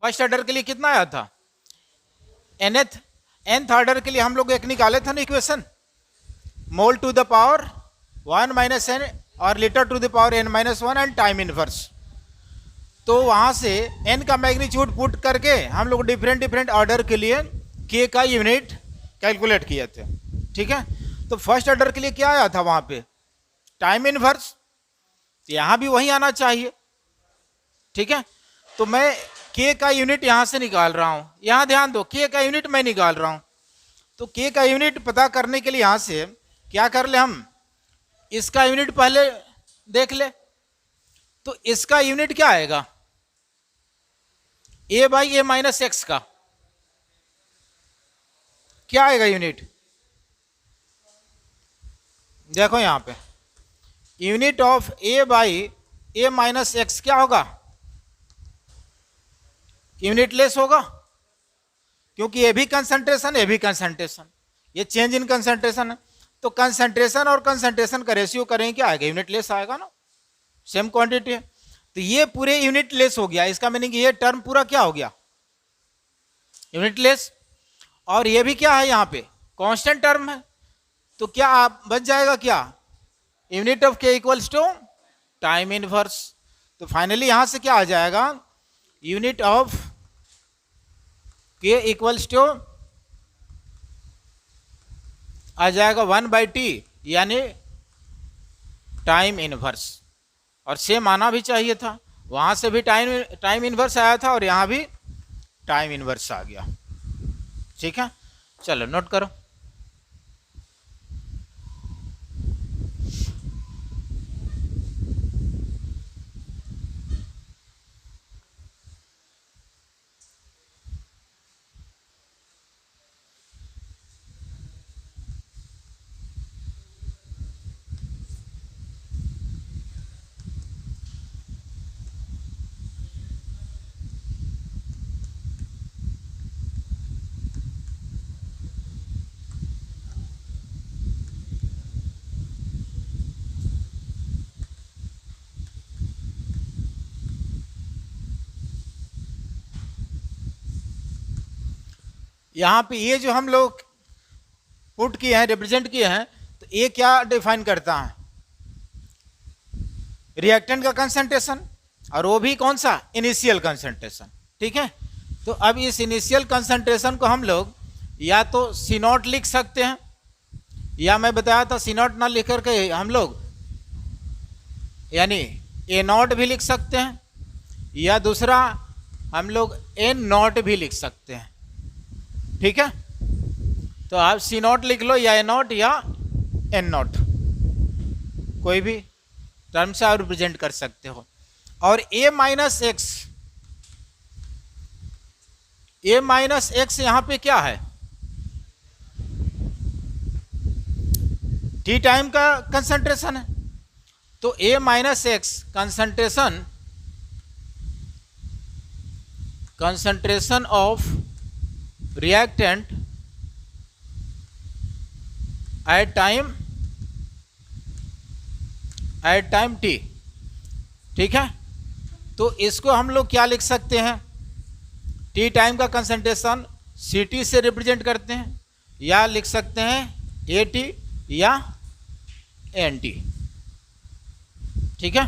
First order के लिए कितना आया था, nth ऑर्डर के लिए हम लोग एक निकाले थे ना equation, mole to the power 1 minus N और litre to the power n minus 1 and time inverse. तो वहां से n का मैग्नीट्यूड पुट करके हम लोग डिफरेंट डिफरेंट ऑर्डर के लिए k का यूनिट कैलकुलेट किए थे। ठीक है, तो फर्स्ट ऑर्डर के लिए क्या आया था वहां पे, टाइम इनवर्स। यहां भी वही आना चाहिए। ठीक है, तो मैं k का यूनिट यहां से निकाल रहा हूं, यहां ध्यान दो k का यूनिट मैं निकाल रहा हूं। तो k का यूनिट पता करने के लिए यहां से क्या कर ले, हम इसका यूनिट पहले देख ले। तो इसका यूनिट क्या आएगा, a by A minus x का क्या आएगा यूनिट, देखो यहां पे unit of a by A minus x क्या होगा, यूनिट लेस होगा, क्योंकि ये भी कंसंट्रेशन, ये भी कंसंट्रेशन, ये चेंज इन कंसंट्रेशन है। तो कंसंट्रेशन और कंसंट्रेशन का रेशियो करेंगे क्या आएगा, यूनिट लेस आएगा ना, सेम क्वांटिटी है। तो ये पूरे यूनिट लेस हो गया, इसका मीनिंग ये टर्म पूरा क्या हो गया, यूनिट लेस। और ये भी क्या है यहाँ पे कांस्टेंट टर्म है, तो क्या आप बच जाएगा क्या, यूनिट ऑफ के इक्वल्स टू टाइम इनवर्स। तो फाइनली यहां से क्या आ जाएगा, यूनिट ऑफ के इक्वल्स टू आ जाएगा 1/t यानी टाइम इनवर्स। और सेम आना भी चाहिए था, वहां से भी टाइम इनवर्स आया था और यहां भी टाइम इनवर्स आ गया। ठीक है, चलो नोट करो। यहां पे ये जो हम लोग पुट किए हैं, रिप्रेजेंट किए हैं, तो ये क्या डिफाइन करता है, रिएक्टेंट का कंसंट्रेशन, और वो भी कौन सा, इनिशियल कंसंट्रेशन। ठीक है, तो अब इस इनिशियल कंसंट्रेशन को हम लोग या तो सी नॉट लिख सकते हैं, या मैं बताया था सी नॉट ना लिख करके हम लोग यानी ए नॉट भी लिख सकते हैं, या दूसरा हम लोग एन नॉट भी लिख सकते हैं। ठीक है, तो आप सी नॉट लिख लो या ए नॉट या एन नॉट, कोई भी टर्म से आप रिप्रेजेंट कर सकते हो। और ए माइनस एक्स यहां पे क्या है, टी टाइम का कंसंट्रेशन है। तो A minus X concentration of reactant at time T. ठीक है, तो इसको हम लोग क्या लिख सकते हैं, टी टाइम का कंसंट्रेशन सी टी से रिप्रेजेंट करते हैं, या लिख सकते हैं ए टी या एन टी। ठीक है,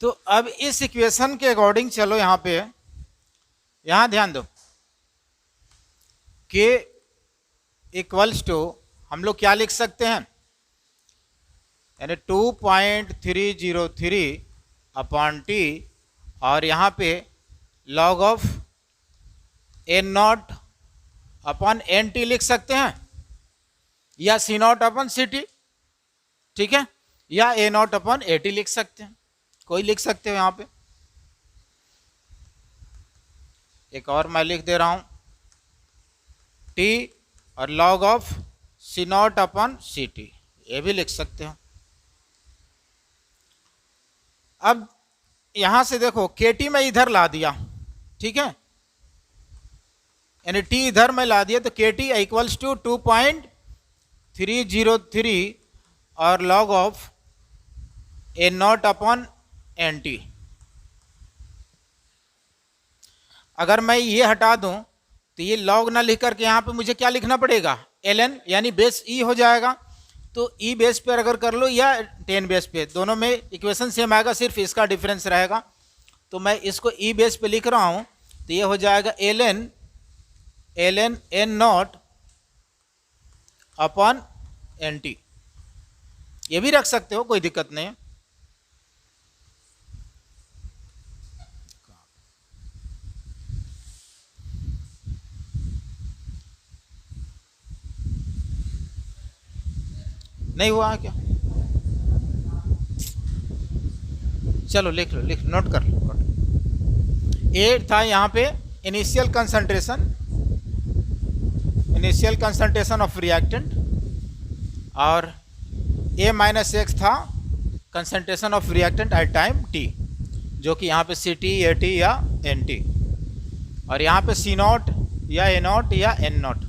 तो अब इस इक्वेशन के अकॉर्डिंग चलो यहां पे, यहां ध्यान दो, के इक्वल्स टू हम लोग क्या लिख सकते हैं, यानी 2.303 अपॉन टी, और यहां पे log of N naught upon N T लिख सकते हैं, या C naught upon C T. ठीक है, या A naught upon A T लिख सकते हैं, कोई लिख सकते हो यहां पे। एक और मैं लिख दे रहा हूं, टी और log of C naught upon C T, ये भी लिख सकते हो। अब यहां से देखो KT मैं इधर ला दिया, ठीक है, यानी T इधर मैं ला दिया, तो KT इक्वल्स टू 2.303 और log of N0 upon NT। अगर मैं ये हटा दूं तो ये लॉग ना लिख करके यहाँ पे मुझे क्या लिखना पड़ेगा, ln, यानी बेस e हो जाएगा। तो e बेस पे अगर कर लो या 10 बेस पे, दोनों में इक्वेशन सेम आएगा, सिर्फ इसका डिफरेंस रहेगा। तो मैं इसको e बेस पे लिख रहा हूँ, तो ये हो जाएगा ln N0 अपॉन NT। ये भी रख सकते हो, कोई दिक्कत नहीं है। नहीं हुआ क्या? चलो लिख लो, नोट कर लो। ए था यहाँ पे इनिशियल कंसंट्रेशन ऑफ रिएक्टेंट, और ए माइनस एक्स था concentration of reactant at time T, जो कि यहाँ पे CT, AT या NT, और यहाँ पे C0 या A0 या N0।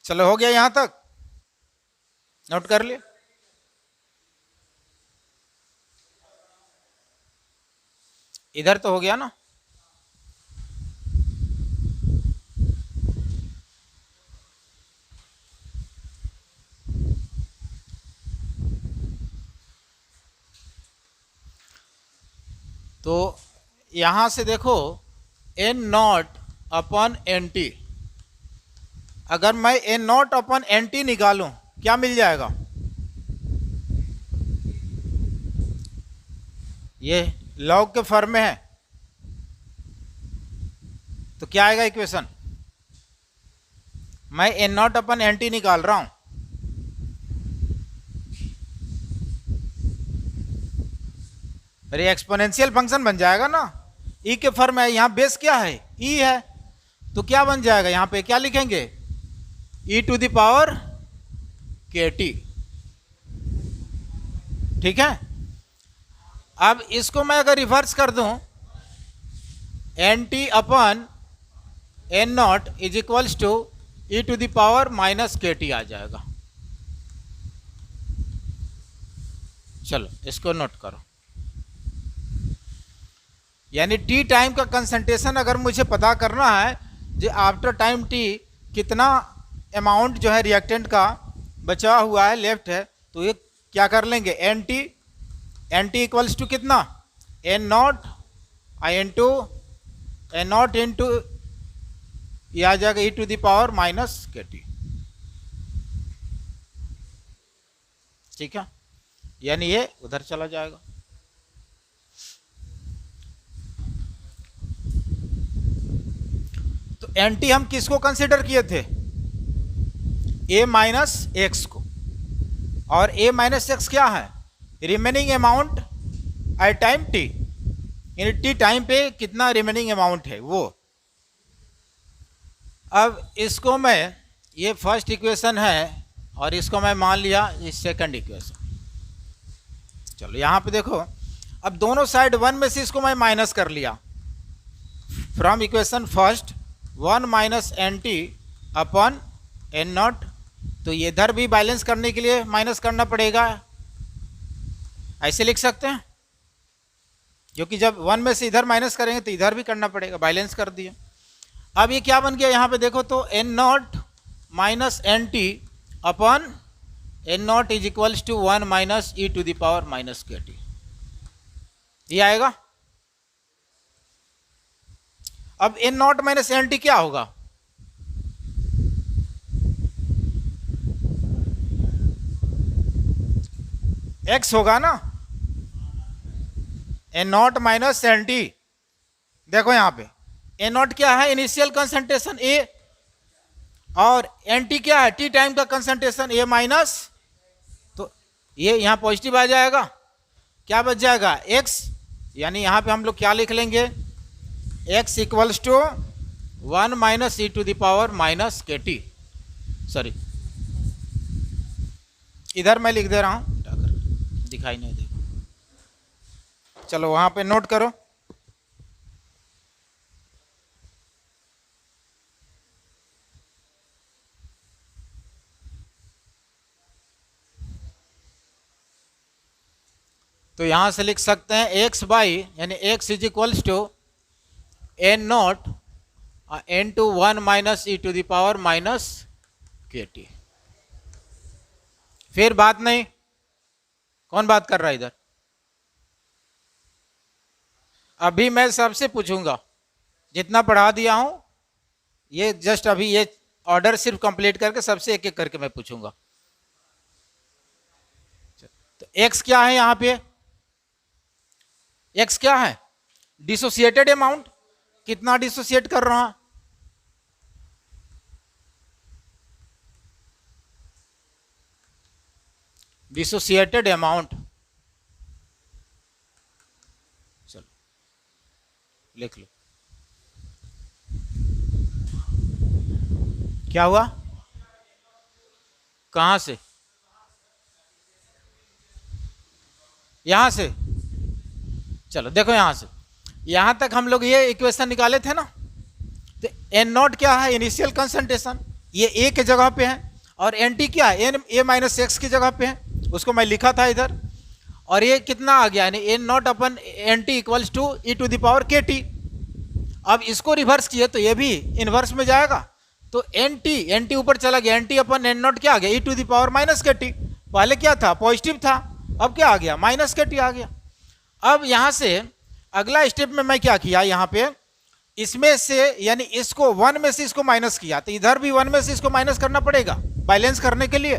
चलो हो गया यहां तक, नोट कर लिए। इधर तो हो गया ना। तो यहां से देखो N0 अपॉन NT, अगर मैं N0 अपॉन NT निकालूं क्या मिल जाएगा, ये लॉग के फॉर्म में है, तो क्या आएगा इक्वेशन, मैं N0 अपॉन NT निकाल रहा हूं, अरे एक्सपोनेंशियल फंक्शन बन जाएगा ना, ई के फॉर्म है, यहां बेस क्या है, ई है, तो क्या बन जाएगा, यहां पे क्या लिखेंगे, e to the power KT, ठीक है। अब इसको मैं अगर रिवर्स कर दूं, NT upon N0 is equals to e to the power minus KT आ जाएगा। चलो इसको नोट करो, यानी T टाइम का कंसंट्रेशन अगर मुझे पता करना है, जो आफ्टर टाइम T कितना अमाउंट जो है रिएक्टेंट का बचा हुआ है, लेफ्ट है, तो ये क्या कर लेंगे, NT इक्वल्स टू कितना, N0 इंटू ये आ जाएगा e to the power minus KT, ठीक है, यानी ये उधर चला जाएगा। तो NT हम किसको कंसिडर किए थे, A माइनस एक्स को, और A माइनस एक्स क्या है, remaining amount at time T, यानी T टाइम पे कितना रिमेनिंग अमाउंट है वो। अब इसको मैं, ये फर्स्ट इक्वेशन है और इसको मैं मान लिया ये सेकंड इक्वेशन। चलो यहाँ पे देखो, अब दोनों साइड 1 में से इसको मैं माइनस कर लिया, from equation first 1 minus NT upon N0, तो ये इधर भी बैलेंस करने के लिए माइनस करना पड़ेगा, ऐसे लिख सकते हैं, क्योंकि जब 1 में से इधर माइनस करेंगे तो इधर भी करना पड़ेगा, बैलेंस कर दिया। अब ये क्या बन गया यहाँ पे देखो, तो N0 minus NT upon N0 is equals to 1 minus e to the power minus KT, ये आएगा। अब N0 माइनस NT क्या होगा, x होगा ना, N0 माइनस NT, देखो यहां पे N0 क्या है, इनिशियल कंसंट्रेशन A, और एन टी क्या है, टी टाइम का कंसंट्रेशन ए माइनस, तो ये यहाँ पॉजिटिव आ जाएगा, क्या बच जाएगा एक्स, यानी यहाँ पे हम लोग क्या लिख लेंगे, x equals to 1 minus E to the power minus K T, sorry इधर मैं लिख दे रहा हूँ, दिखाई नहीं देगा, चलो वहाँ पे नोट करो। तो यहां से लिख सकते हैं एक्स बाई, यानी x is equals to N naught N to 1 minus E to the power minus K T. फिर बात नहीं, कौन बात कर रहा है इधर? अभी मैं सबसे पूछूंगा, जितना पढ़ा दिया हूं ये जस्ट अभी ये ऑर्डर सिर्फ कंप्लीट करके सबसे एक एक करके मैं पूछूंगा। तो एक्स क्या है यहां पे, एक्स क्या है, डिसोसिएटेड अमाउंट, कितना डिसोसिएट कर रहा है, डिसोसिएटेड अमाउंट, चलो लिख लो, क्या हुआ, कहां से, यहां से, चलो देखो यहां से यहां तक हम लोग ये इक्वेशन निकाले थे ना, तो एन नॉट क्या है, इनिशियल कंसंट्रेशन, ये ए के जगह पे है, और एन टी क्या है, एन ए माइनस एक्स की जगह पे है, उसको मैं लिखा था इधर, और ये कितना आ गया, यानी N naught upon N T equals to e to the power K T. अब इसको रिवर्स किए तो ये भी इनवर्स में जाएगा, तो एन टी ऊपर चला गया, N T upon N naught क्या आ गया, e to the power minus K T, पहले क्या था पॉजिटिव था, अब क्या आ गया माइनस के टी आ गया। अब यहां से अगला स्टेप में मैं क्या किया, यहां पे इसमें से यानी इसको 1 में से इसको माइनस किया, तो इधर भी 1 में से इसको माइनस करना पड़ेगा बैलेंस करने के लिए,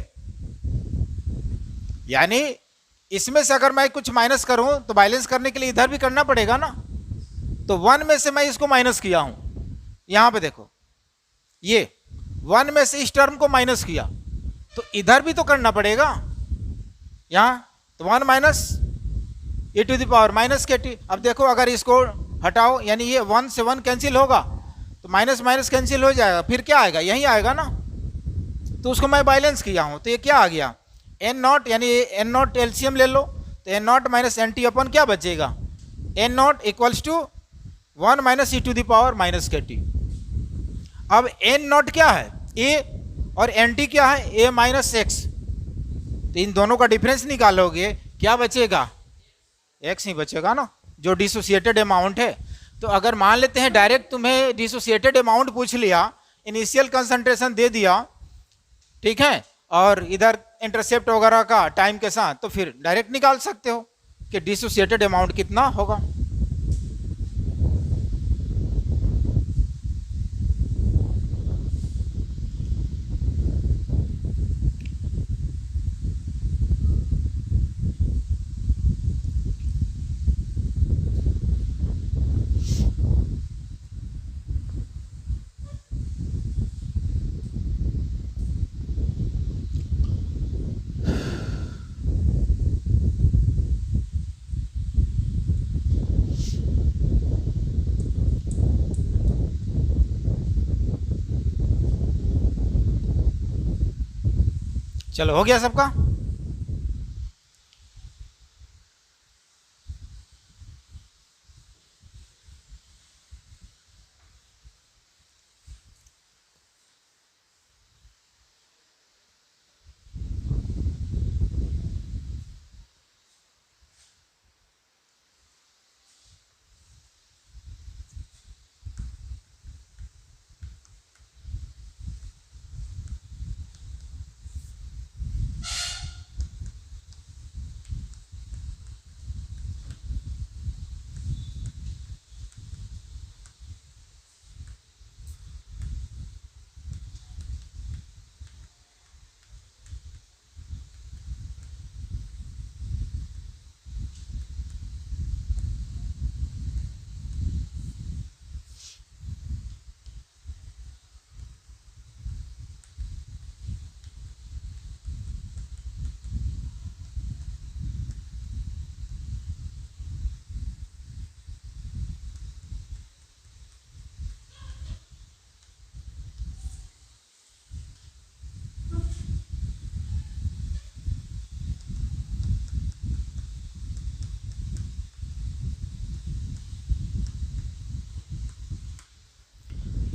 यानी इसमें से अगर मैं कुछ माइनस करूं तो बैलेंस करने के लिए इधर भी करना पड़ेगा ना, तो 1 में से मैं इसको माइनस किया हूं, यहां पे देखो ये 1 में से इस टर्म को माइनस किया, तो इधर भी तो करना पड़ेगा, यहां तो 1 minus e to the power minus K T. अब देखो अगर इसको हटाओ, यानी ये 1 से 1 कैंसिल होगा, तो माइनस माइनस कैंसिल हो जाएगा, फिर क्या आएगा, यही आएगा ना, तो उसको मैं बैलेंस किया हूं, तो ये क्या आ गया एन नॉट, यानी एन नॉट एलसीएम ले लो, तो N naught minus N T अपन क्या बचेगा, N naught equals to 1 minus E to the power minus K T. अब एन नॉट क्या है ए, और एन टी क्या है ए माइनस एक्स, तो इन दोनों का डिफरेंस निकालोगे, क्या बचेगा, एक्स ही बचेगा ना, जो डिसोसिएटेड अमाउंट है। तो अगर मान लेते हैं डायरेक्ट तुम्हें डिसोसिएटेड अमाउंट पूछ लिया, इनिशियल कंसंट्रेशन दे दिया, ठीक है, और इधर इंटरसेप्ट वगैरह का टाइम के साथ, तो फिर डायरेक्ट निकाल सकते हो कि डिसोसिएटेड अमाउंट कितना होगा। चलो हो गया सबका,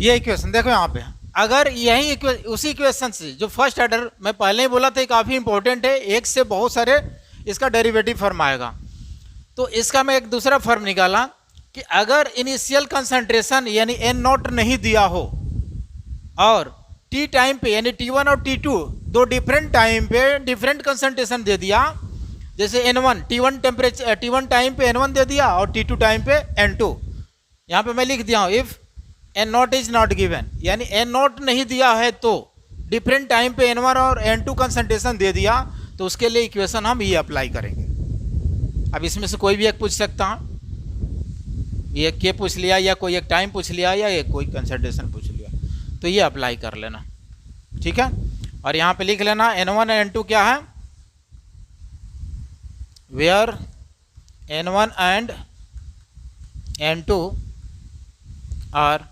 ये इक्वेशन देखो यहाँ पे, अगर यही उसी इक्वेशन से जो फर्स्ट ऑर्डर मैं पहले ही बोला था काफ़ी इंपॉर्टेंट है, एक से बहुत सारे इसका डेरिवेटिव फॉर्म आएगा। तो इसका मैं एक दूसरा फॉर्म निकाला कि अगर इनिशियल कंसंट्रेशन यानी एन नॉट नहीं दिया हो और टी टाइम पे यानी T1 और T2 दो डिफरेंट टाइम पे डिफरेंट कंसंट्रेशन दे दिया, जैसे N1 T1 temperature T1 time पे N1 दे दिया और T2 टाइम पे N2, यहाँ पे मैं लिख दिया हूँ if N naught is not given, यानी एन नॉट नहीं दिया है तो डिफरेंट टाइम पे N1 और N2 कंसंट्रेशन दे दिया, तो उसके लिए इक्वेशन हम ये अप्लाई करेंगे। अब इसमें से कोई भी एक पूछ सकता है, ये के पूछ लिया या कोई एक टाइम पूछ लिया या एक कोई कंसंट्रेशन पूछ लिया, तो ये अप्लाई कर लेना, ठीक है। और यहाँ पे लिख लेना N1 N2 क्या है, where N1 and N2 are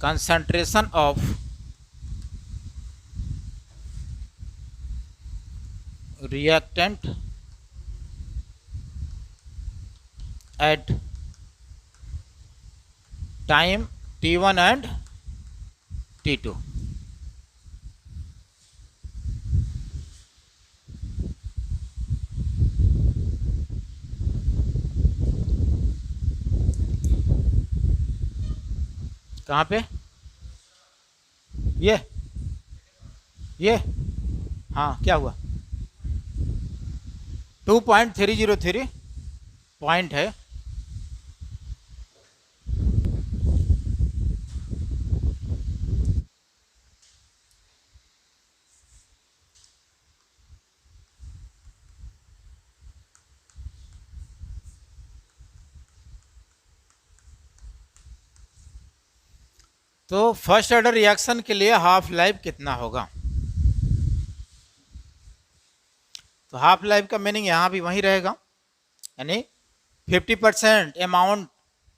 concentration of reactant at time T1 and T2। कहाँ पे ये हाँ क्या हुआ, 2.303 पॉइंट है। तो फर्स्ट ऑर्डर रिएक्शन के लिए हाफ लाइफ कितना होगा, तो हाफ लाइफ का मीनिंग यहाँ भी वही रहेगा, यानी 50% अमाउंट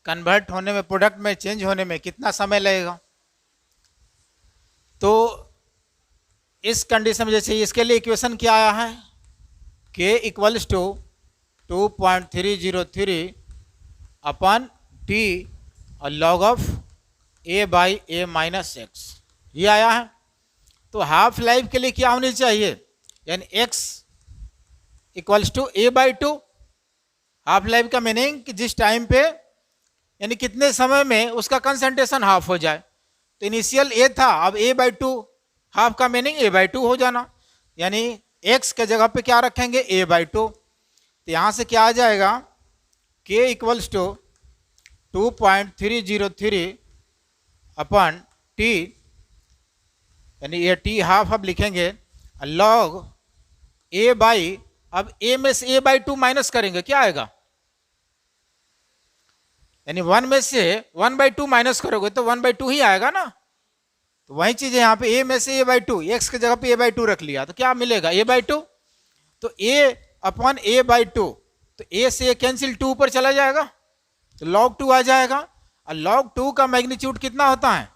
कन्वर्ट होने में, प्रोडक्ट में चेंज होने में कितना समय लगेगा। तो इस कंडीशन में जैसे इसके लिए इक्वेशन क्या आया है, K equals to 2.303 upon T और log of A by A minus x, ये आया है। तो हाफ लाइफ के लिए क्या होनी चाहिए, यानी x equals to A by 2। Half life का मीनिंग कि जिस टाइम पे यानी कितने समय में उसका कंसंट्रेशन हाफ हो जाए। तो इनिशियल A था, अब A बाई 2, हाफ का मीनिंग A बाई 2 हो जाना, यानी x के जगह पे क्या रखेंगे A बाई 2। तो यहाँ से क्या आ जाएगा, K equals to 2.303 upon T, यानी ये T हाफ अब लिखेंगे, लॉग A बाई, अब A में से A बाई 2 माइनस करेंगे, क्या आएगा, यानी 1 में से 1 बाई 2 माइनस करोगे तो 1 बाई 2 ही आएगा ना। तो वही चीज है यहाँ पे, A में से A बाई 2, x के जगह पे A बाई 2 रख लिया तो क्या मिलेगा A बाई 2। तो A अपन A बाई 2, तो A से A कैंसिल 2 ऊपर चला जाएगा तो log 2 आ जाएगा। और log 2 का मैग्नीट्यूड कितना होता है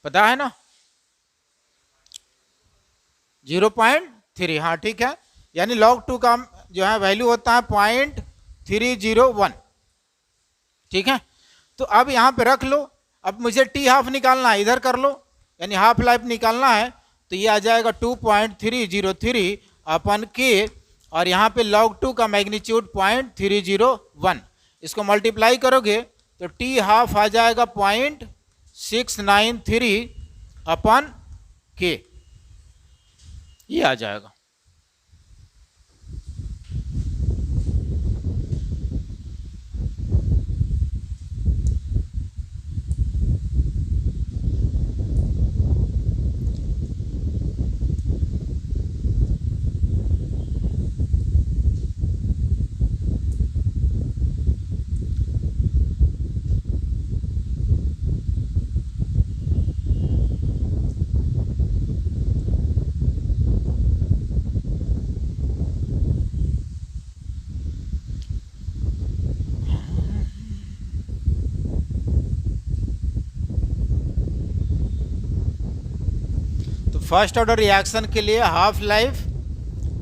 पता है ना, 0.3, हाँ ठीक है, यानी log 2 का जो है वैल्यू होता है 0.301, ठीक है। तो अब यहाँ पे रख लो, अब मुझे T हाफ निकालना है, इधर कर लो, यानी हाफ लाइफ निकालना है, तो ये आ जाएगा 2.303 अपन K, और यहाँ पे log 2 का मैग्नीट्यूड 0.301, इसको मल्टीप्लाई करोगे तो T हाफ आ जाएगा 0.693 अपन K, ये आ जाएगा। फर्स्ट ऑर्डर रिएक्शन के लिए हाफ लाइफ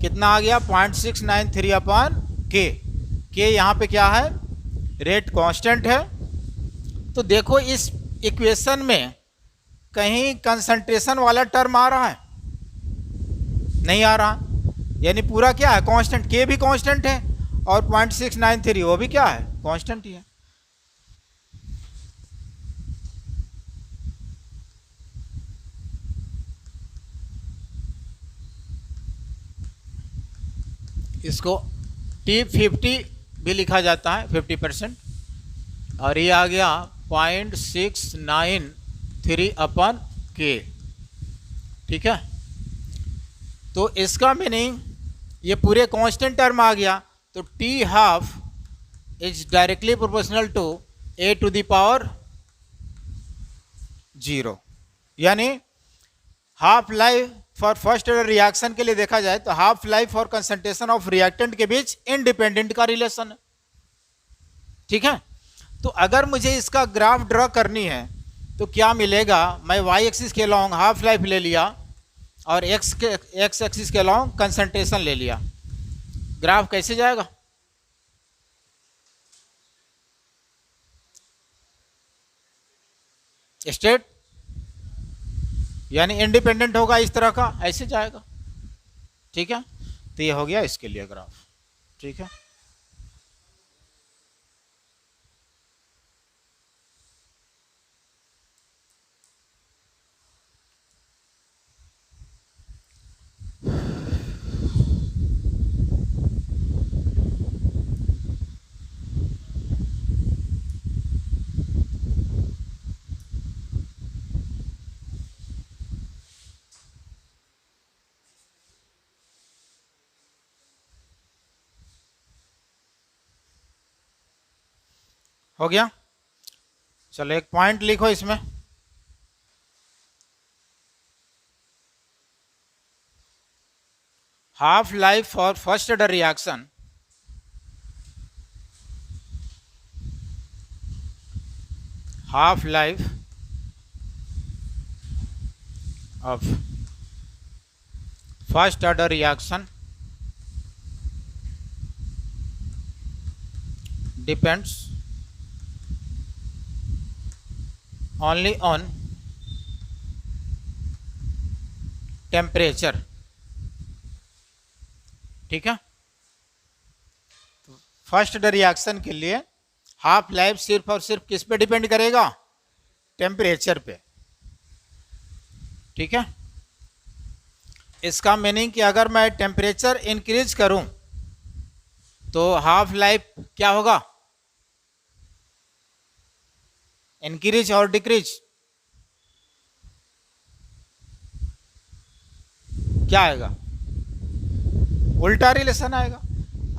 कितना आ गया 0.693 अपन के यहाँ पे क्या है रेट कांस्टेंट है। तो देखो इस इक्वेशन में कहीं कंसंट्रेशन वाला टर्म आ रहा है? नहीं आ रहा, यानी पूरा क्या है? कांस्टेंट। के भी कांस्टेंट है और 0.693 वो भी क्या है? कांस्टेंट ही है। इसको T50 भी लिखा जाता है, 50%। और ये आ गया 0.693 अपन के। ठीक है, तो इसका मीनिंग ये पूरे कांस्टेंट टर्म आ गया, तो T half is directly proportional to a to the power 0। यानी half life for first order reaction के लिए देखा जाए तो हाफ लाइफ और कंसंट्रेशन ऑफ रिएक्टेंट के बीच इंडिपेंडेंट का रिलेशन है। ठीक है, तो अगर मुझे इसका ग्राफ ड्रॉ करनी है तो क्या मिलेगा? मैं वाई एक्सिस के लॉन्ग हाफ लाइफ ले लिया और एक्स एक्सिस के लॉन्ग कंसंट्रेशन ले लिया। ग्राफ कैसे जाएगा? स्ट्रेट, यानी इंडिपेंडेंट होगा इस तरह का, ऐसे जाएगा। ठीक है, तो ये हो गया इसके लिए ग्राफ। ठीक है, हो गया। चलो एक पॉइंट लिखो इसमें, half life for first order reaction half life of first order reaction depends only on temperature. ठीक है, फर्स्ट ऑर्डर रिएक्शन के लिए हाफ लाइफ सिर्फ और सिर्फ किस पे डिपेंड करेगा? टेम्परेचर पे। ठीक है, इसका मीनिंग कि अगर मैं टेम्परेचर इंक्रीज करूं तो हाफ लाइफ क्या होगा? इंक्रीज और डिक्रीज, क्या आएगा? उल्टा रिलेशन आएगा।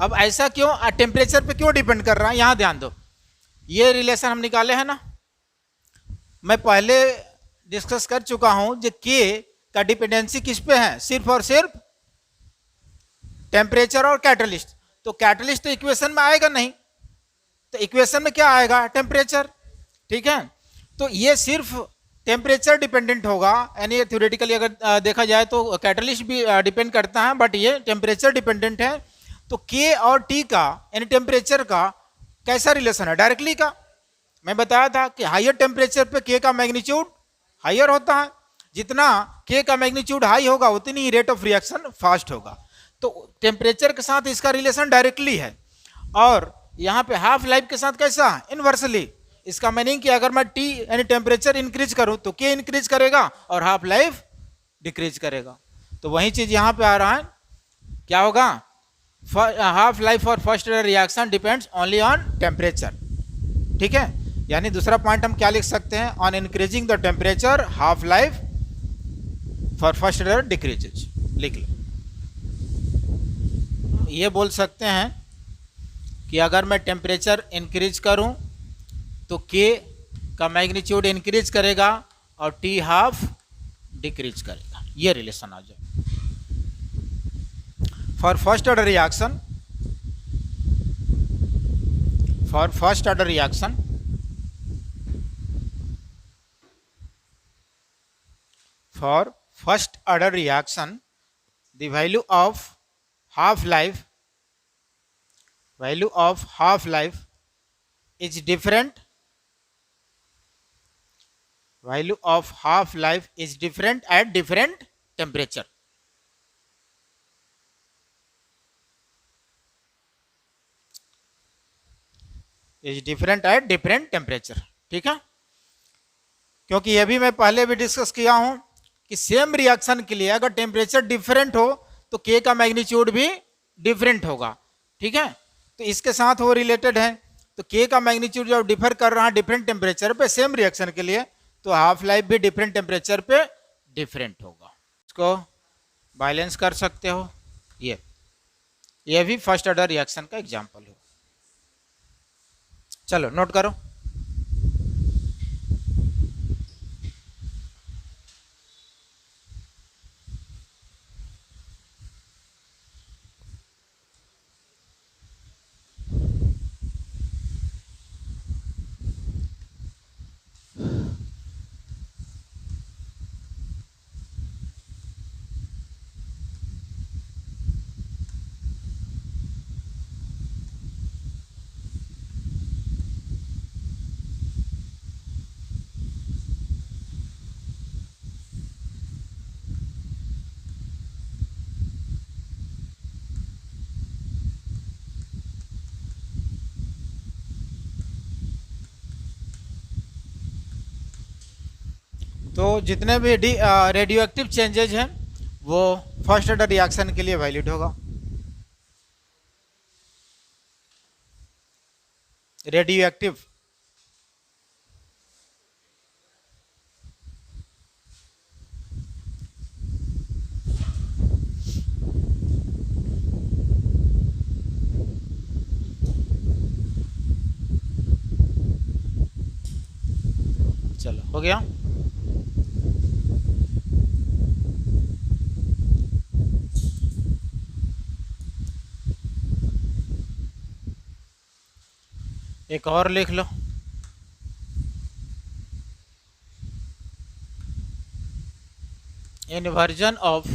अब ऐसा क्यों? टेम्परेचर पे क्यों डिपेंड कर रहा है? यहां ध्यान दो, ये रिलेशन हम निकाले हैं ना, मैं पहले डिस्कस कर चुका हूं जो के का डिपेंडेंसी किस पे है? सिर्फ और सिर्फ टेम्परेचर और कैटलिस्ट। तो कैटलिस्ट तो इक्वेशन में आएगा नहीं, तो इक्वेशन में क्या आएगा? टेम्परेचर। ठीक है, तो ये सिर्फ टेम्परेचर डिपेंडेंट होगा, यानी थ्योरेटिकली अगर देखा जाए तो कैटलिस्ट भी डिपेंड करता है, बट ये टेम्परेचर डिपेंडेंट है। तो के और टी का यानी टेम्परेचर का कैसा रिलेशन है? डायरेक्टली का। मैं बताया था कि हायर टेम्परेचर पे के का मैग्नीट्यूड हायर होता है, जितना के का मैग्नीट्यूड हाई होगा उतनी ही रेट ऑफ रिएक्शन फास्ट होगा। तो टेम्परेचर के साथ इसका रिलेशन डायरेक्टली है, और यहाँ पे हाफ लाइफ के साथ कैसा? इनवर्सली। इसका मीनिंग कि अगर मैं टी यानी टेम्परेचर इंक्रीज करूं तो के इंक्रीज करेगा और हाफ लाइफ डिक्रीज करेगा। तो वही चीज यहाँ पे आ रहा है, क्या होगा? Half life for first order reaction depends only on temperature. ठीक है, यानी दूसरा पॉइंट हम क्या लिख सकते हैं? On increasing the temperature half life for first order decreases, लिख लो। ये बोल सकते हैं कि अगर मैं टेम्परेचर इंक्रीज करूं तो के का मैग्नीट्यूड इंक्रीज करेगा और टी हाफ डिक्रीज करेगा। ये रिलेशन आ जाए। For first order reaction, for first order reaction for first order reaction the value of half life is different, value of half life is different at different temperature. Is different at different temperature. ठीक है, क्योंकि ये भी मैं पहले भी discuss किया हूं कि सेम रिएक्शन के लिए अगर टेम्परेचर डिफरेंट हो तो के का मैग्नीट्यूड भी डिफरेंट होगा. ठीक है, तो इसके साथ वो रिलेटेड है. तो के का मैग्नीट्यूड जब डिफर कर रहा है डिफरेंट टेम्परेचर पे सेम रिएक्शन के लिए, तो हाफ लाइफ भी डिफरेंट टेम्परेचर पे डिफरेंट होगा. इसको बैलेंस कर सकते हो. ये भी फर्स्ट ऑर्डर रिएक्शन का एग्जांपल हो. चलो नोट करो. तो जितने भी रेडियो एक्टिव चेंजेज हैं वो फर्स्ट ऑर्डर रिएक्शन के लिए वैलिड होगा. रेडियो एक्टिव चलो हो गया. एक और लिख लो. Inversion of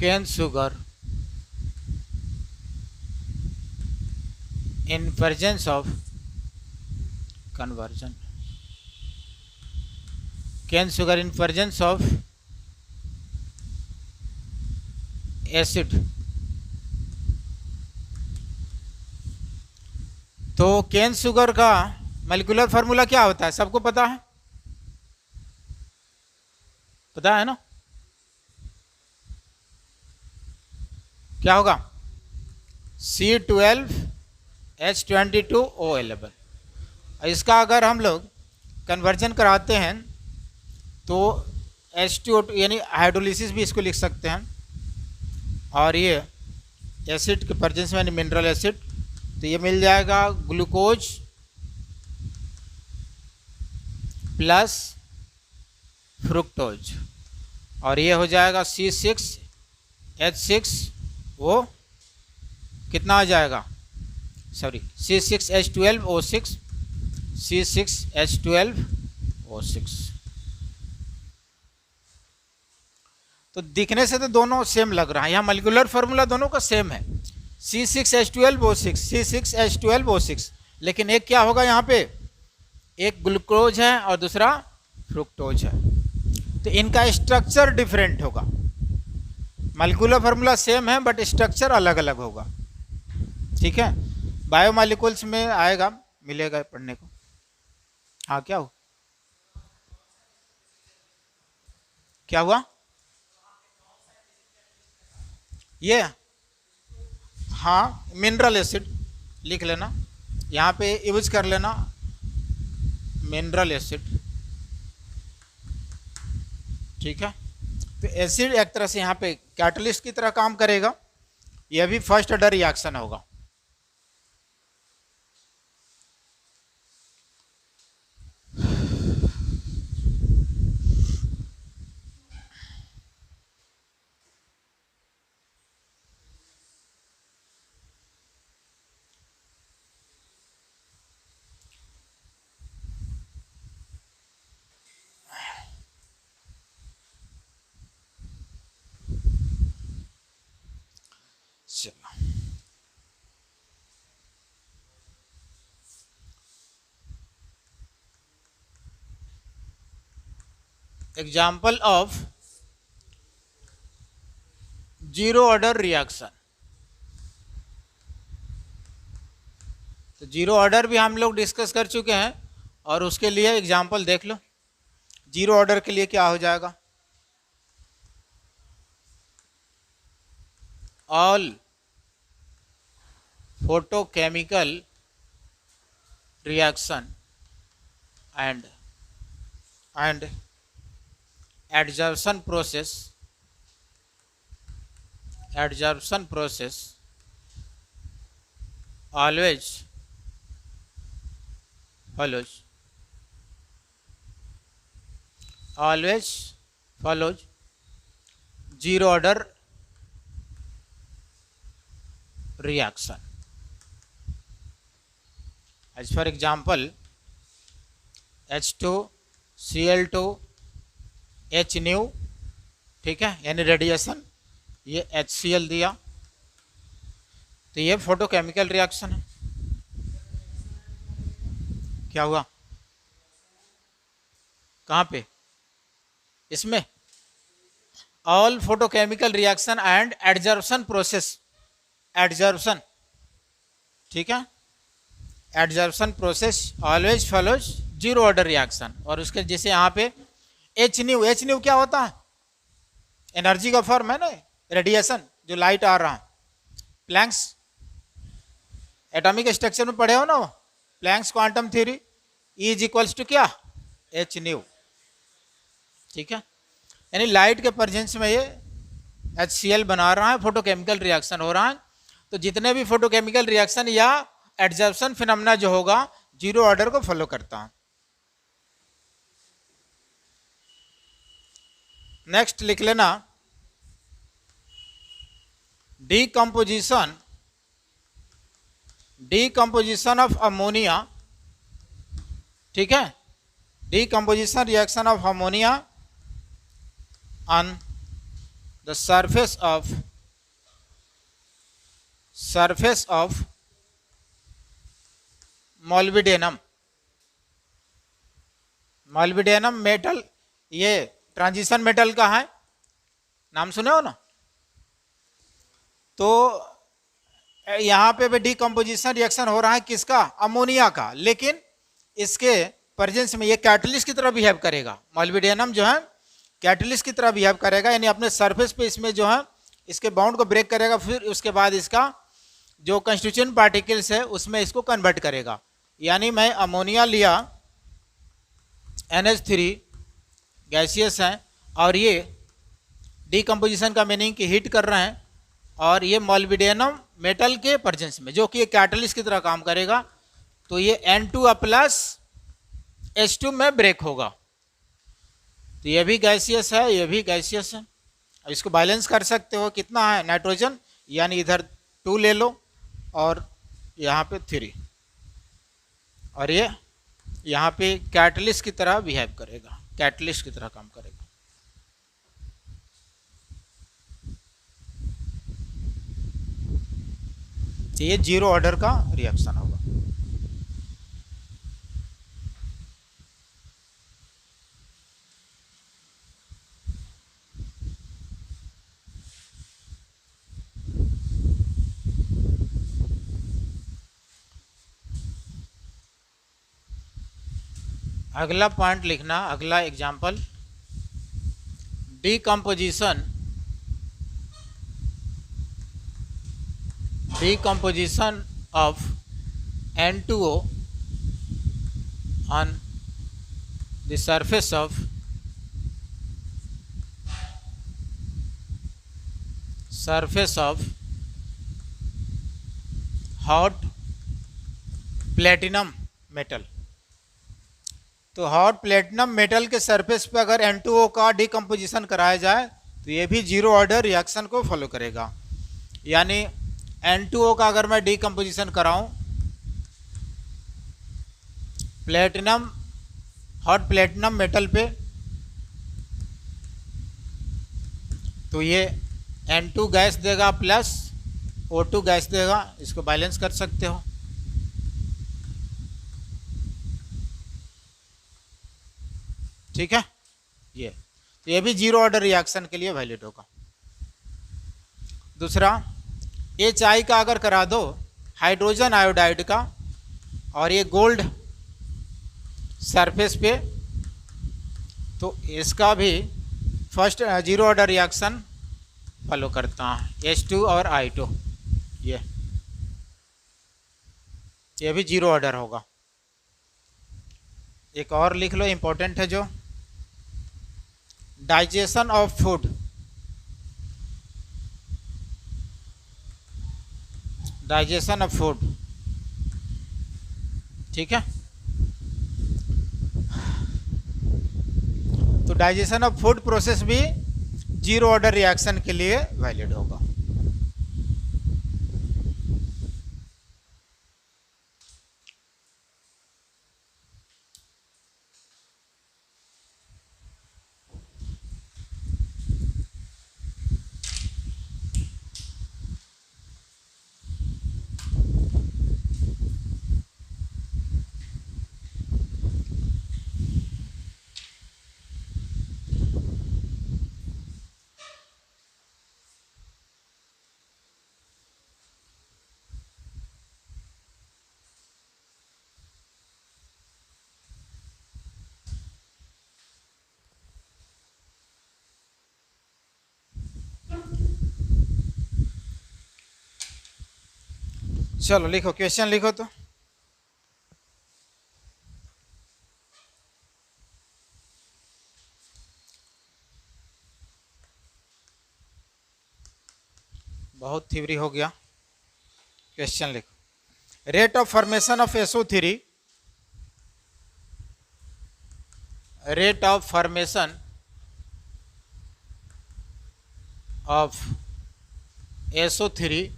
cane sugar in presence of conversion. Cane sugar in presence of acid. तो केन शुगर का मॉलिक्यूलर फार्मूला क्या होता है, सबको पता है? पता है ना? क्या होगा? C12H22O11. इसका अगर हम लोग कन्वर्जन कराते हैं तो H2O2 यानी हाइड्रोलिसिस भी इसको लिख सकते हैं. और ये एसिड के प्रेजेंस में यानी मिनरल एसिड, तो ये मिल जाएगा ग्लूकोज प्लस फ्रुक्टोज, और ये हो जाएगा C6H6O कितना आ जाएगा, सॉरी C6H12O6, C6H12O6. तो दिखने से तो दोनों सेम लग रहा है, यहाँ मॉलिक्यूलर फार्मूला दोनों का सेम है, C6H12O6, C6H12O6, लेकिन एक क्या होगा यहाँ पे, एक ग्लूकोज है और दूसरा फ्रुक्टोज है, तो इनका स्ट्रक्चर डिफरेंट होगा. मॉलिक्यूलर फार्मूला सेम है बट स्ट्रक्चर अलग अलग होगा. ठीक है, बायोमॉलिक्यूल्स में आएगा, मिलेगा पढ़ने को. हाँ क्या हो, क्या हुआ ये, हाँ मिनरल एसिड लिख लेना, यहाँ पे यूज कर लेना मिनरल एसिड. ठीक है, तो एसिड एक तरह से यहाँ पे कैटलिस्ट की तरह काम करेगा. यह भी फर्स्ट ऑर्डर रिएक्शन होगा. चलो example of zero order reaction. तो जीरो ऑर्डर भी हम लोग डिस्कस कर चुके हैं और उसके लिए एग्जाम्पल देख लो। जीरो ऑर्डर के लिए क्या हो जाएगा, all photochemical reaction and adsorption process always follows zero order reaction. As for example, H2Cl2 H new, ठीक है, यानी रेडिएशन, ये HCl दिया, तो ये फोटोकेमिकल रिएक्शन है। क्या हुआ, कहाँ पे, इसमें all photochemical reaction and adsorption process, adsorption, ठीक है, adsorption process always follows zero order reaction. और उसके जैसे यहाँ पे एच न्यू क्या होता है, एनर्जी का फॉर्म है ना, रेडिएशन जो लाइट आ रहा है। प्लैंक्स एटॉमिक स्ट्रक्चर में पढ़े हो ना, Planck's quantum theory, E is equals to क्या, एच न्यू, ठीक है, यानी लाइट के प्रेजेंस में ये HCl बना रहा है, फोटोकेमिकल रिएक्शन हो रहा है। तो जितने भी फोटोकेमिकल रिएक्शन या एडजॉर्प्शन फिनोमेना जो होगा जीरो ऑर्डर को फॉलो करता है। नेक्स्ट लिख लेना, डीकम्पोजिशन ऑफ अमोनिया, ठीक है, decomposition reaction of ammonia on the surface of molybdenum metal, ये ट्रांजिशन मेटल का है, नाम सुने हो ना। तो यहाँ पे भी डीकम्पोजिशन रिएक्शन हो रहा है किसका, अमोनिया का, लेकिन इसके प्रेजेंस में ये कैटलिस्ट की तरह बिहेव करेगा। मॉलिब्डेनम जो है कैटलिस्ट की तरह बिहेव करेगा, यानी अपने सरफेस पे इसमें जो है इसके बाउंड को ब्रेक करेगा, फिर उसके बाद इसका जो कंस्टिट्यूएंट पार्टिकल्स है उसमें इसको कन्वर्ट करेगा। यानी मैं अमोनिया लिया, NH3 गैसियस है, और ये डीकम्पोजिशन का मीनिंग कि हीट कर रहे हैं, और ये मॉलिब्डेनम मेटल के प्रेजेंस में जो कि ये कैटलिस्ट की तरह काम करेगा, तो ये N2 प्लस H2 में ब्रेक होगा। तो ये भी गैसियस है, ये भी गैसियस है। अब इसको बैलेंस कर सकते हो, कितना है नाइट्रोजन, यानी इधर 2 ले लो और यहाँ पे 3, और ये यहाँ पे कैटलिस्ट की तरह बिहेव करेगा, कैटलिस्ट की तरह काम करेगा। तो ये जीरो ऑर्डर का रिएक्शन होगा। अगला पॉइंट लिखना, अगला example, decomposition of N2O on the surface of hot platinum metal। तो हॉट प्लेटिनम मेटल के सरफेस पे अगर N2O का डीकम्पोजिशन कराया जाए तो ये भी जीरो ऑर्डर रिएक्शन को फॉलो करेगा। यानी N2O का अगर मैं डीकम्पोजिशन कराऊं प्लेटिनम, हॉट प्लेटिनम मेटल पे, तो ये N2 गैस देगा प्लस O2 गैस देगा, इसको बैलेंस कर सकते हो। ठीक है, ये भी जीरो ऑर्डर रिएक्शन के लिए वैलिड होगा। दूसरा, HI का अगर करा दो हाइड्रोजन आयोडाइड का और ये गोल्ड सरफेस पे, तो इसका भी first zero order reaction follow करता है, H2 और I2। ये भी जीरो ऑर्डर होगा। एक और लिख लो, इंपॉर्टेंट है जो, digestion of food, digestion of food. ठीक है, तो डाइजेशन ऑफ फूड प्रोसेस भी जीरो ऑर्डर रिएक्शन के लिए वैलिड होगा। चलो लिखो, क्वेश्चन लिखो तो। बहुत थ्योरी हो गया, क्वेश्चन लिखो। Rate of formation of SO3, rate of formation of SO3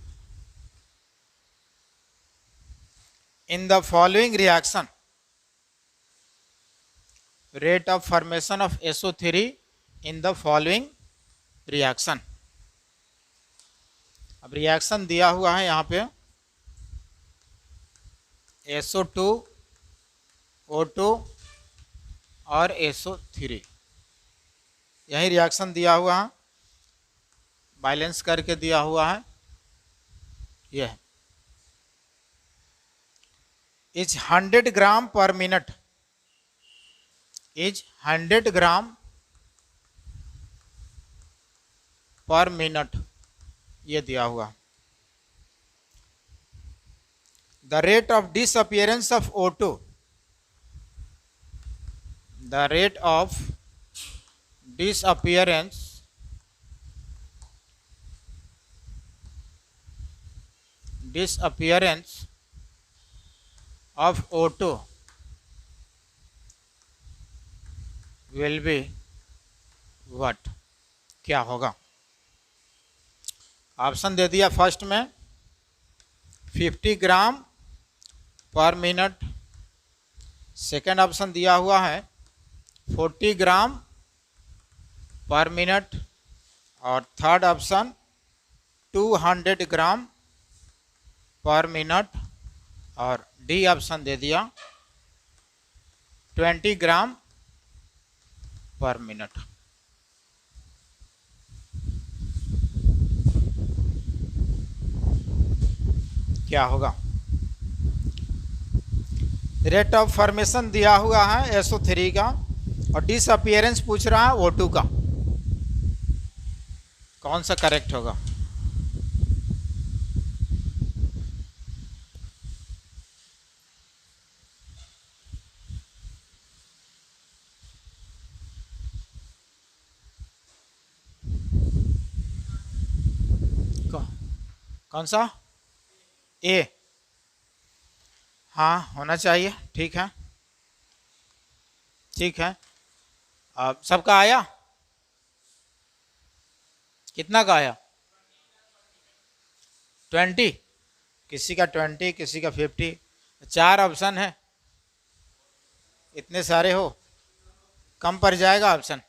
in the following reaction, rate of formation of SO3 in the following reaction। अब रिएक्शन दिया हुआ है यहाँ पे, SO2, O2 और SO3, यही रिएक्शन दिया हुआ है, बैलेंस करके दिया हुआ है। यह is 100 ग्राम पर मिनट, is 100 ग्राम पर मिनट, ये दिया हुआ। The rate of disappearance of O2, the rate of disappearance of O2 will be what, क्या होगा? ऑप्शन दे दिया फर्स्ट में 50 ग्राम पर मिनट, सेकेंड ऑप्शन दिया हुआ है 40 ग्राम पर मिनट, और थर्ड ऑप्शन 200 ग्राम पर मिनट, और डी ऑप्शन दे दिया 20 ग्राम पर मिनट। क्या होगा? रेट ऑफ फॉर्मेशन दिया हुआ है SO3 का और डिसअपियरेंस पूछ रहा है O2 का, कौन सा करेक्ट होगा? कौन सा? ए, हाँ होना चाहिए। ठीक है, ठीक है। अब सबका आया? कितना का आया? 20, किसी का 20, किसी का 50, 4 ऑप्शन है। इतने सारे हो, कम पड़ जाएगा ऑप्शन।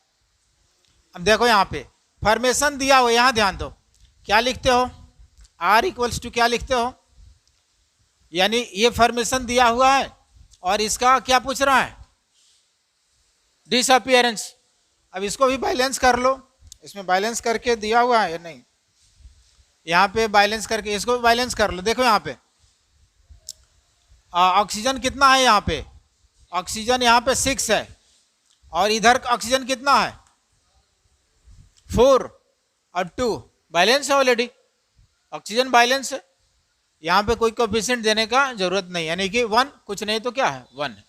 अब देखो यहाँ पे फॉर्मेशन दिया हो, यहाँ ध्यान दो, क्या लिखते हो? आर इक्वल्स टू क्या लिखते हो, यानी ये फॉर्मेशन दिया हुआ है और इसका क्या पूछ रहा है, डिसअपियरेंस। अब इसको भी बैलेंस कर लो, इसमें बैलेंस करके दिया हुआ है, नहीं यहाँ पे बैलेंस करके इसको भी बैलेंस कर लो। देखो यहाँ पे ऑक्सीजन कितना है, यहाँ पे ऑक्सीजन यहाँ पे 6 है और इधर ऑक्सीजन कितना है 4 और 2, बैलेंस है ऑलरेडी, ऑक्सीजन बैलेंस है, यहाँ पे कोई कोफिशिएंट देने का जरूरत नहीं, यानी कि 1 कुछ नहीं तो क्या है 1 है।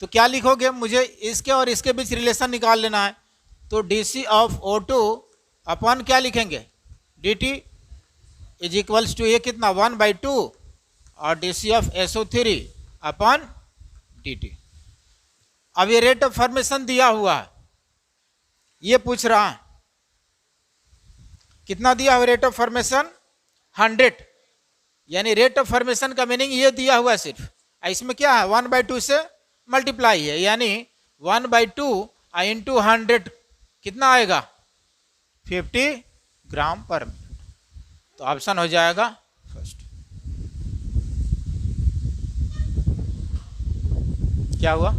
तो क्या लिखोगे, मुझे इसके और इसके बीच रिलेशन निकाल लेना है, तो डी ऑफ O2 अपॉन क्या लिखेंगे dt इज इक्वल्स टू ये कितना 1/2 और D of SO3 upon dt। अब ये रेट ऑफ फॉर्मेशन दिया हुआ है, ये पूछ रहा है कितना दिया हुआ रेट ऑफ फॉर्मेशन 100, यानी रेट ऑफ फॉर्मेशन का मीनिंग ये दिया हुआ है सिर्फ, इसमें क्या है 1/2 से मल्टीप्लाई है, यानी 1/2 इंटू 100 कितना आएगा 50 ग्राम पर मिनट। तो ऑप्शन हो जाएगा फर्स्ट। क्या हुआ,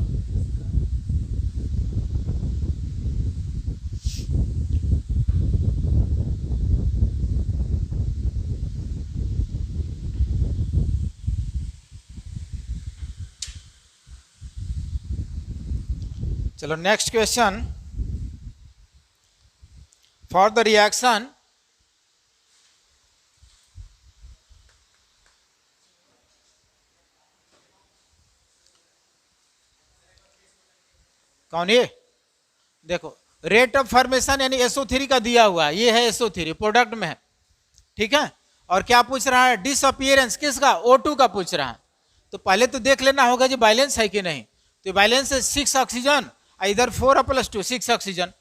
चलो next question. For the reaction कौन ये, देखो रेट ऑफ फॉर्मेशन यानी SO3 का दिया हुआ है, ये है SO3 प्रोडक्ट में है, ठीक है, और क्या पूछ रहा है डिसअपियरेंस किसका O2 का पूछ रहा है। तो पहले तो देख लेना होगा जो बैलेंस है कि नहीं, तो बैलेंस है 6 ऑक्सीजन इधर 4 + 2 6 ऑक्सीजन,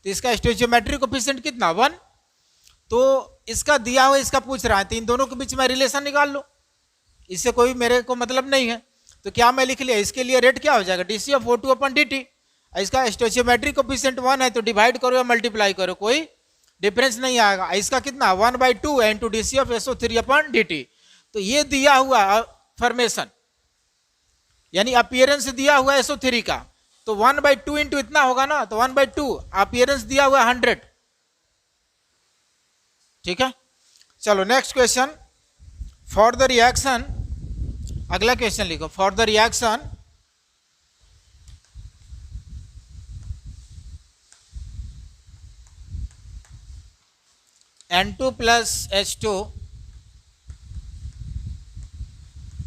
तो इसका स्टोइचियोमेट्रिक कोफिशिएंट कितना 1, तो इसका दिया हुआ इसका पूछ रहा है, तो इन दोनों के बीच में रिलेशन निकाल लो, इससे कोई मेरे को मतलब नहीं है। तो क्या मैं लिख लिया, इसके लिए रेट क्या हो जाएगा D of O2 upon dt, इसका स्टोइचियोमेट्रिक कोफिशिएंट 1 है तो डिवाइड करो या मल्टीप्लाई करो कोई डिफरेंस नहीं आएगा। इसका कितना 1/2 into D of SO3 upon dt। तो ये दिया हुआ फॉर्मेशन यानी अपीयरेंस दिया हुआ SO3 का, तो 1/2 इंटू इतना होगा ना, तो 1/2 अपीयरेंस दिया हुआ 100, ठीक है। चलो next question. For the reaction, अगला क्वेश्चन लिखो, for the reaction N2 + H2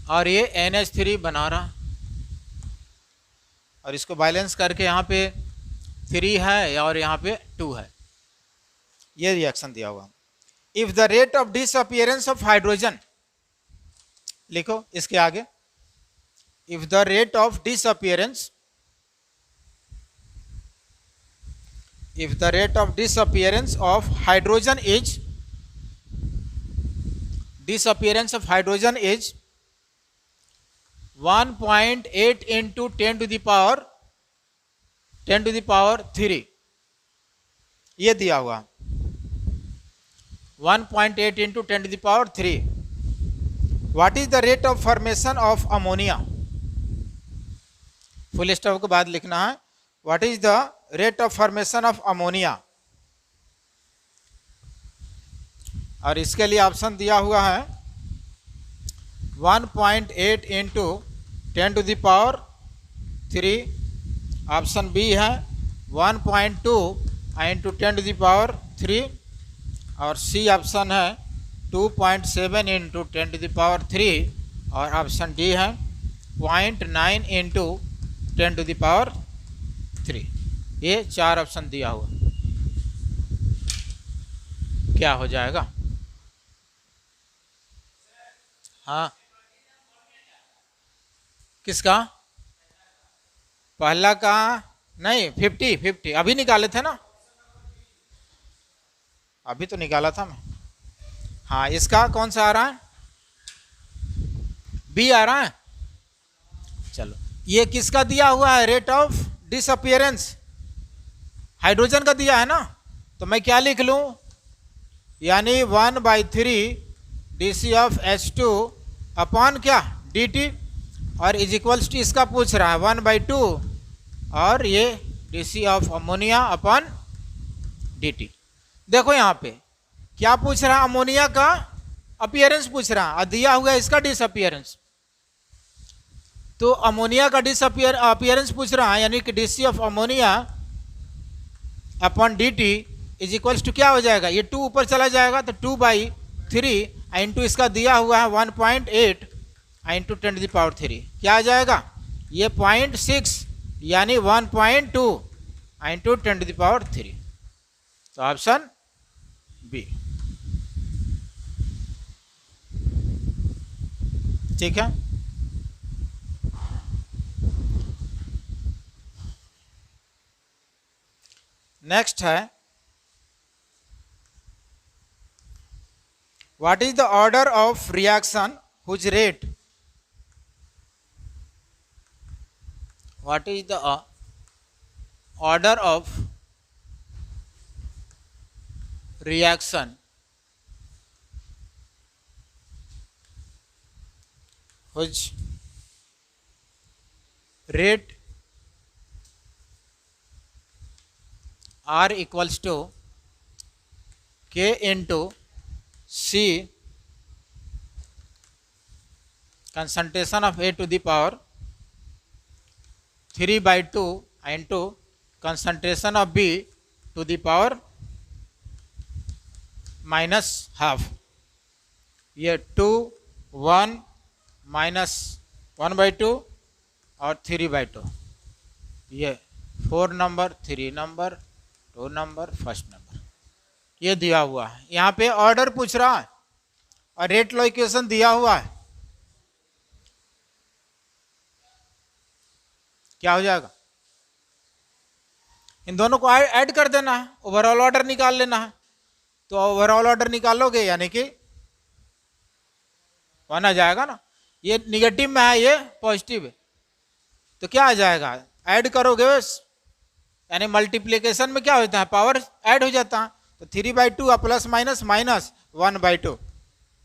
और ये NH3 बना रहा, और इसको बैलेंस करके यहाँ पे 3 है और यहाँ पे 2 है, ये रिएक्शन दिया हुआ। If the rate of disappearance of hydrogen, लिखो इसके आगे, if the rate of disappearance, if the rate of disappearance of hydrogen is 1.8 into 10 to the power 3, ये दिया हुआ 1.8 into 10 to the power 3, what is the rate of formation of ammonia, full stop के बाद लिखना है what is the rate of formation of ammonia, और इसके लिए ऑप्शन दिया हुआ है 1.8 into 10 to the power 3, option B है 1.2 इंटू 10 to the power 3, और सी ऑप्शन है 2.7 इंटू 10 to the power 3, और ऑप्शन डी है 0.9 इंटू 10 to the power 3। ये 4 ऑप्शन दिया हुआ, क्या हो जाएगा, हाँ किसका, पहला का नहीं 50 अभी निकाले थे ना, अभी तो निकाला था मैं, हाँ इसका कौन सा आ रहा है, बी आ रहा है। चलो ये किसका दिया हुआ है, रेट ऑफ डिसअपियरेंस हाइड्रोजन का दिया है ना, तो मैं क्या लिख लूं, यानी 1/3 डी ऑफ H2 अपॉन क्या dt, और इज इक्वल्स टू इसका पूछ रहा है 1/2, और ये D of ammonia upon dt। देखो यहाँ पे क्या पूछ रहा है, अमोनिया का अपीयरेंस पूछ रहा है और दिया हुआ है इसका डिसअपीयरेंस। तो अमोनिया का अपीयरेंस पूछ रहा है, यानी कि d of ammonia upon dt is equals to क्या हो जाएगा, ये 2 ऊपर चला जाएगा तो 2/3 इंटू इसका दिया हुआ है 1.8 इंटू 10⁻3 क्या आ जाएगा, ये 0.6 यानी 1.2 इंटू 10⁻3। तो ऑप्शन बी। ठीक है, नेक्स्ट है what is the order of reaction whose rate, what is the order of reaction which rate R equals to K into C concentration of A to the power 3/2 into concentration of B to the power -12, ये 2 1 -1/2 और 3/2, ये 4 number 3 number 2 number 1 number, ये दिया हुआ है। यहाँ पे order पूछ रहा है और रेट लॉ इक्वेशन दिया हुआ है, क्या हो जाएगा, इन दोनों को ऐड कर देना है, ओवरऑल ऑर्डर निकाल लेना है। तो ओवरऑल ऑर्डर निकालोगे यानी कि 1 आ जाएगा ना, ये निगेटिव में है ये पॉजिटिव है, तो क्या आ जाएगा, ऐड करोगे बस, यानी मल्टीप्लिकेशन में क्या होता है, पावर ऐड हो जाता है। तो 3/2 प्लस माइनस माइनस 1/2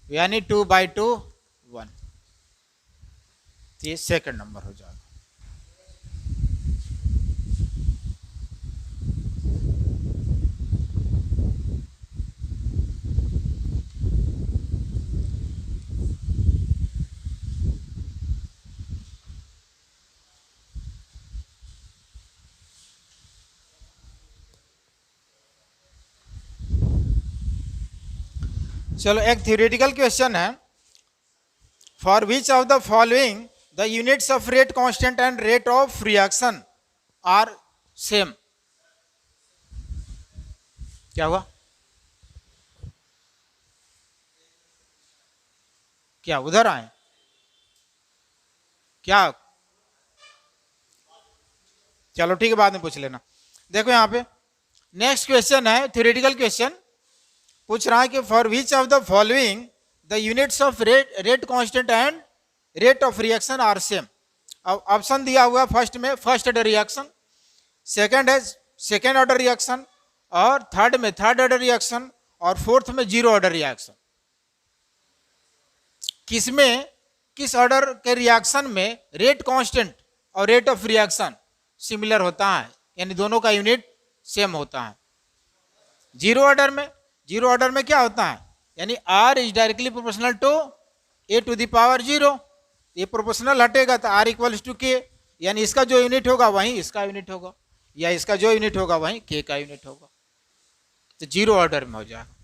यानी 2/2 1, ये सेकंड नंबर हो जाएगा। चलो एक थ्योरेटिकल क्वेश्चन है, for which of the following the units of rate constant and rate of reaction are same, क्या हुआ, क्या उधर आए क्या, चलो ठीक है बाद में पूछ लेना। देखो यहाँ पे नेक्स्ट क्वेश्चन है थ्योरेटिकल क्वेश्चन, पूछ रहा है कि for which of the following the units of rate constant and rate of reaction are same. अब ऑप्शन दिया हुआ है फर्स्ट में फर्स्ट ऑर्डर रिएक्शन, सेकंड है सेकंड ऑर्डर रिएक्शन, और थर्ड में थर्ड ऑर्डर रिएक्शन, और फोर्थ में जीरो ऑर्डर रिएक्शन। किसमें किस ऑर्डर के रिएक्शन में रेट कांस्टेंट और रेट ऑफ रिएक्शन सिमिलर होता है, यानी दोनों का यूनिट सेम होता है। जीरो ऑर्डर में, जीरो ऑर्डर में क्या होता है, यानी R is directly proportional to A to the power 0, ये प्रोपोर्शनल हटेगा तो R इक्वल्स टू K, यानी इसका जो यूनिट होगा वहीं इसका यूनिट होगा, या इसका जो यूनिट होगा वहीं K का यूनिट होगा, तो जीरो ऑर्डर में हो जाएगा।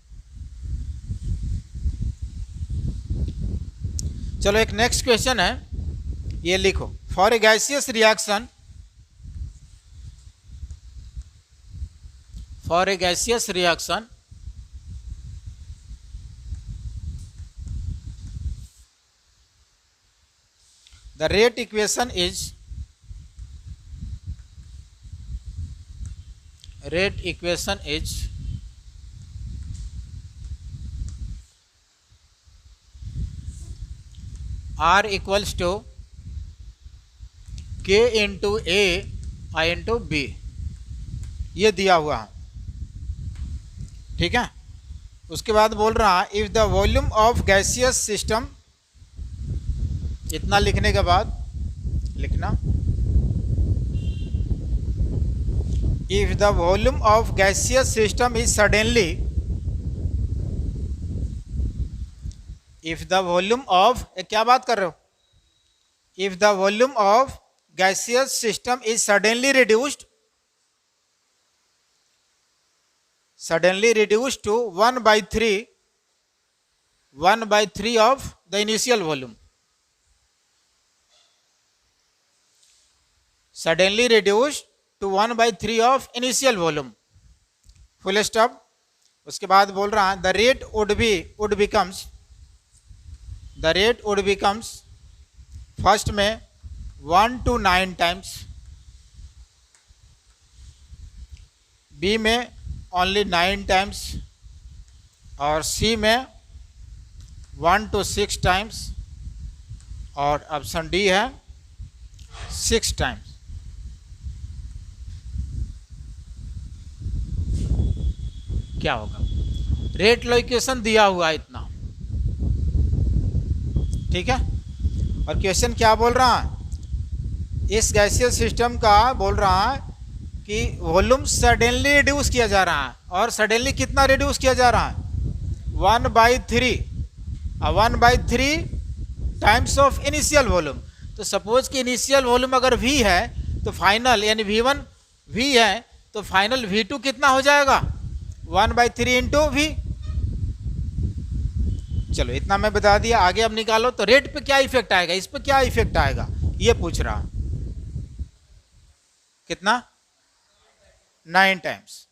चलो एक नेक्स्ट क्वेश्चन है, ये लिखो, for a gaseous reaction, for a gaseous reaction the rate equation is R equals to K into A I into B, ये दिया हुआ है, ठीक है। उसके बाद बोल रहा है if the volume of gaseous system, इतना लिखने के बाद लिखना, if the volume of gaseous system is suddenly, if the volume of, क्या बात कर रहे हो, if the volume of gaseous system is suddenly reduced to 1/3 of the initial volume, suddenly reduced to 1/3 of initial volume, full stop। उसके बाद बोल रहा है the rate would becomes first में 1 to 9 times, बी में ओनली 9 times, और सी में 1 to 6 times, और ऑप्शन डी है 6 times। क्या होगा, रेट लोकेशन दिया हुआ है इतना, ठीक है। और क्वेश्चन क्या बोल रहा है, इस गैसियस सिस्टम का बोल रहा है कि वॉल्यूम सडनली रिड्यूस किया जा रहा है, और सडनली कितना रिड्यूस किया जा रहा है 1/3, 1/3 टाइम्स ऑफ इनिशियल वॉल्यूम। तो सपोज कि इनिशियल वॉल्यूम अगर V है तो फाइनल यानी V1 V है तो फाइनल V2 कितना हो जाएगा 1/3 इंटू V। चलो इतना मैं बता दिया, आगे अब निकालो। तो रेट पे क्या इफेक्ट आएगा, इस पे क्या इफेक्ट आएगा ये पूछ रहा, कितना 9 टाइम्स।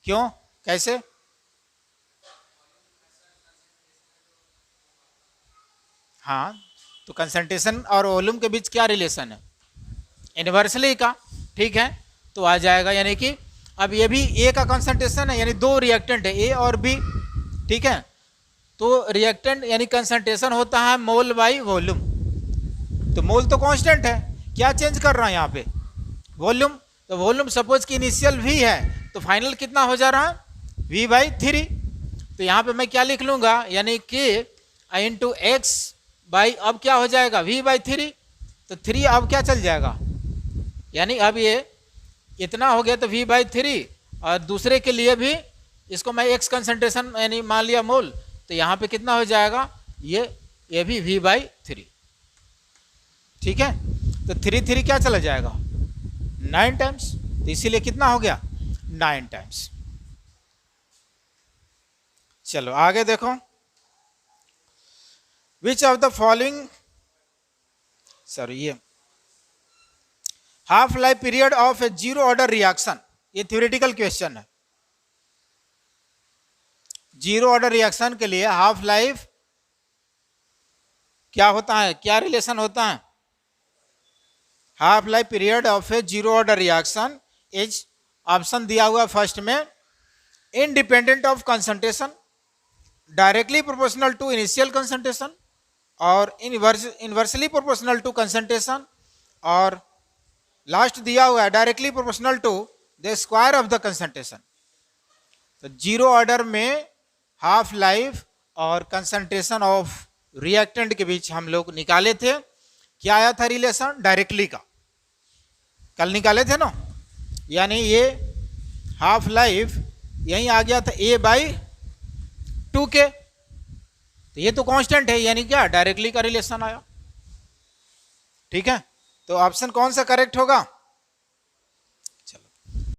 क्यों, कैसे, हाँ तो कंसंट्रेशन और वॉल्यूम के बीच क्या रिलेशन है, इन्वर्सली का, ठीक है। तो आ जाएगा यानी कि अब ये भी ए का कंसंट्रेशन है, यानी दो रिएक्टेंट है ए और बी, ठीक है। तो रिएक्टेंट यानी कंसंट्रेशन होता है मोल बाई वॉल्यूम। तो मोल तो कांस्टेंट है, क्या चेंज कर रहा है यहाँ पे वॉल्यूम। तो वॉल्यूम सपोज कि इनिशियल V है तो फाइनल कितना हो जा रहा है V/3। तो यहाँ पे मैं क्या लिख लूँगा, यानी कि इंटू एक्स बाई अब क्या हो जाएगा V/3। तो 3 अब क्या चल जाएगा, यानी अब ये इतना हो गया तो V/3, और दूसरे के लिए भी इसको मैं एक्स कंसंट्रेशन यानी मान लिया मोल, तो यहाँ पे कितना हो जाएगा ये भी V/3, ठीक है। तो 3 क्या चला जाएगा 9 टाइम्स, तो इसीलिए कितना हो गया 9 टाइम्स। चलो आगे देखो, which of the following, sorry ये half life period of a zero order reaction, ये थ्योरेटिकल क्वेश्चन है। जीरो ऑर्डर रिएक्शन के लिए हाफ लाइफ क्या होता है, क्या रिलेशन होता है, half life period of a zero order reaction is, option दिया हुआ फर्स्ट में independent of concentration, directly proportional to initial concentration, और इनवर्सली प्रोपोर्शनल टू कंसंट्रेशन, और लास्ट दिया हुआ है directly proportional to the square of the concentration. तो zero order में हाफ लाइफ और कंसंट्रेशन ऑफ रिएक्टेंट के बीच हम लोग निकाले थे, क्या आया था रिलेशन डायरेक्टली का, कल निकाले थे ना, यानी ये हाफ लाइफ यहीं आ गया था A/2K, तो ये तो कांस्टेंट है यानी क्या डायरेक्टली का रिलेशन आया, ठीक है। तो ऑप्शन कौन सा करेक्ट होगा,